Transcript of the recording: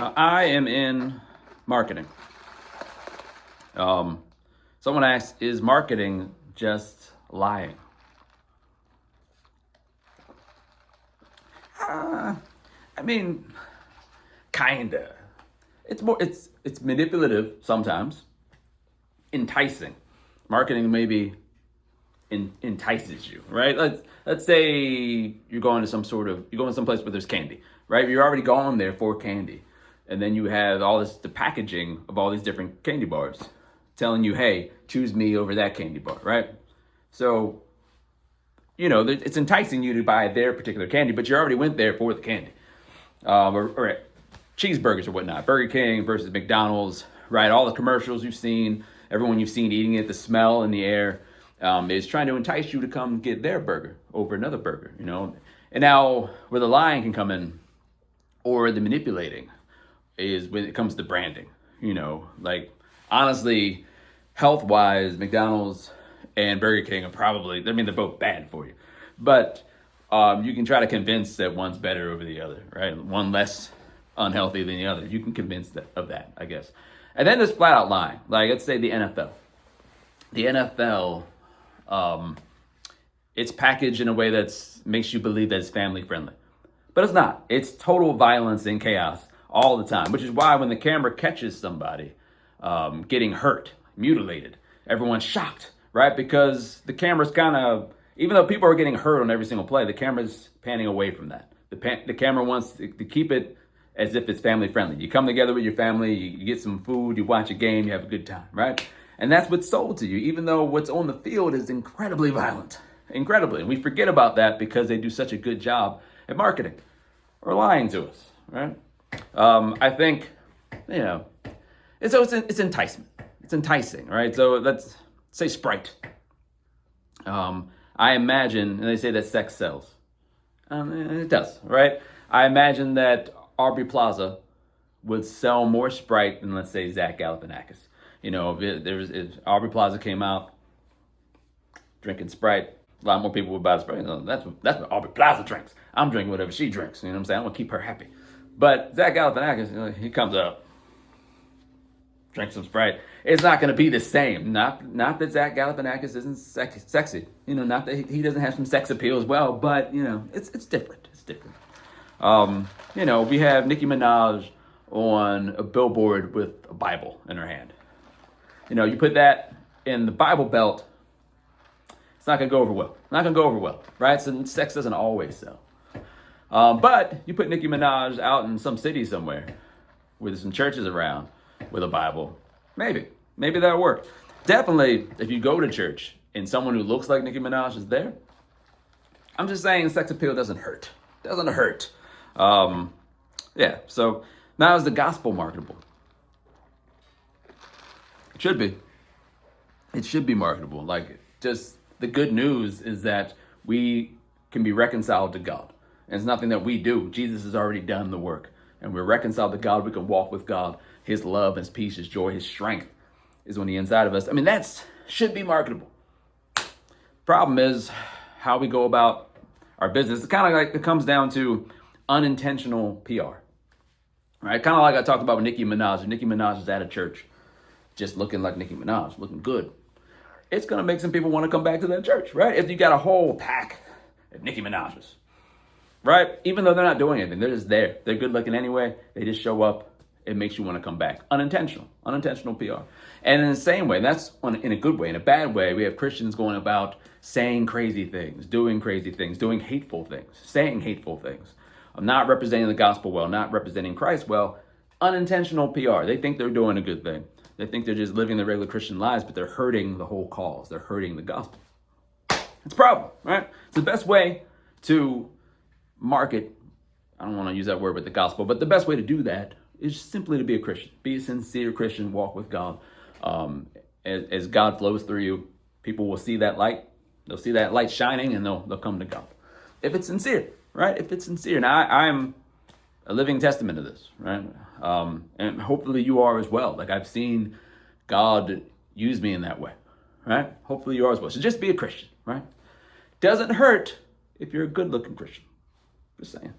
I am in marketing. Someone asked, is marketing just lying? I mean, kinda. It's manipulative sometimes, enticing. Marketing maybe entices you, right? Let's say you're going someplace where there's candy, right? You're already going there for candy, and then you have the packaging of all these different candy bars, telling you, hey, choose me over that candy bar, right? So, it's enticing you to buy their particular candy, but you already went there for the candy. Or cheeseburgers or whatnot, Burger King versus McDonald's, right? All the commercials you've seen, everyone you've seen eating it, the smell in the air, is trying to entice you to come get their burger over another burger, And now where the lying can come in, or the manipulating, is when it comes to branding, like honestly, health-wise, McDonald's and Burger King are they're both bad for you. But you can try to convince that one's better over the other, right? One less unhealthy than the other. You can convince of that, I guess. And then there's flat out lying. Like, let's say the NFL. The NFL, it's packaged in a way that makes you believe that it's family friendly. But it's not. It's total violence and chaos all the time, which is why when the camera catches somebody getting hurt, mutilated, everyone's shocked, right? Because the camera's even though people are getting hurt on every single play, the camera's panning away from that. The camera wants to keep it as if it's family friendly. You come together with your family, you get some food, you watch a game, you have a good time, right? And that's what's sold to you, even though what's on the field is incredibly violent. Incredibly. And we forget about that because they do such a good job at marketing or lying to us, right? I think, it's enticement. It's enticing, right? So let's say Sprite. I imagine, and they say that sex sells. It does, right? I imagine that Aubrey Plaza would sell more Sprite than, let's say, Zach Galifianakis. If Aubrey Plaza came out drinking Sprite, a lot more people would buy the Sprite. That's what Aubrey Plaza drinks. I'm drinking whatever she drinks. You know what I'm saying? I'm gonna keep her happy. But Zach Galifianakis, he comes up, drinks some Sprite. It's not gonna be the same. Not that Zach Galifianakis isn't sexy. Not that he doesn't have some sex appeal as well. But it's different. It's different. We have Nicki Minaj on a billboard with a Bible in her hand. You put that in the Bible Belt, it's not going to go over well. Not going to go over well, right? So sex doesn't always sell. But you put Nicki Minaj out in some city somewhere with some churches around with a Bible, maybe that'll work. Definitely, if you go to church and someone who looks like Nicki Minaj is there, I'm just saying sex appeal doesn't hurt. Doesn't hurt. So now is the gospel marketable? It should be. It should be marketable. Like, just the good news is that we can be reconciled to God. And it's nothing that we do. Jesus has already done the work. And we're reconciled to God. We can walk with God. His love, His peace, His joy, His strength is on the inside of us. I mean, that should be marketable. Problem is how we go about our business. It's kind of like it comes down to unintentional PR. Right? Kind of like I talked about with Nicki Minaj. If Nicki Minaj is at a church just looking like Nicki Minaj, looking good, it's going to make some people want to come back to that church, right? If you got a whole pack of Nicki Minaj's, right? Even though they're not doing anything, they're just there. They're good looking anyway. They just show up. It makes you want to come back. Unintentional PR. And in the same way, that's in a good way. In a bad way, we have Christians going about saying crazy things, doing hateful things, saying hateful things, not representing the gospel well, not representing Christ well. Unintentional PR. They think they're doing a good thing. They think they're just living their regular Christian lives, but they're hurting the whole cause. They're hurting the gospel. It's a problem, right? It's the best way to market, I don't want to use that word with the gospel, but the best way to do that is simply to be a Christian. Be a sincere Christian, walk with God. As God flows through you, people will see that light. They'll see that light shining and they'll come to God. If it's sincere, right? If it's sincere. Now, I'm a living testament of this, right? And hopefully you are as well. Like, I've seen God use me in that way, right? Hopefully you are as well. So just be a Christian, right? Doesn't hurt if you're a good-looking Christian. Just saying.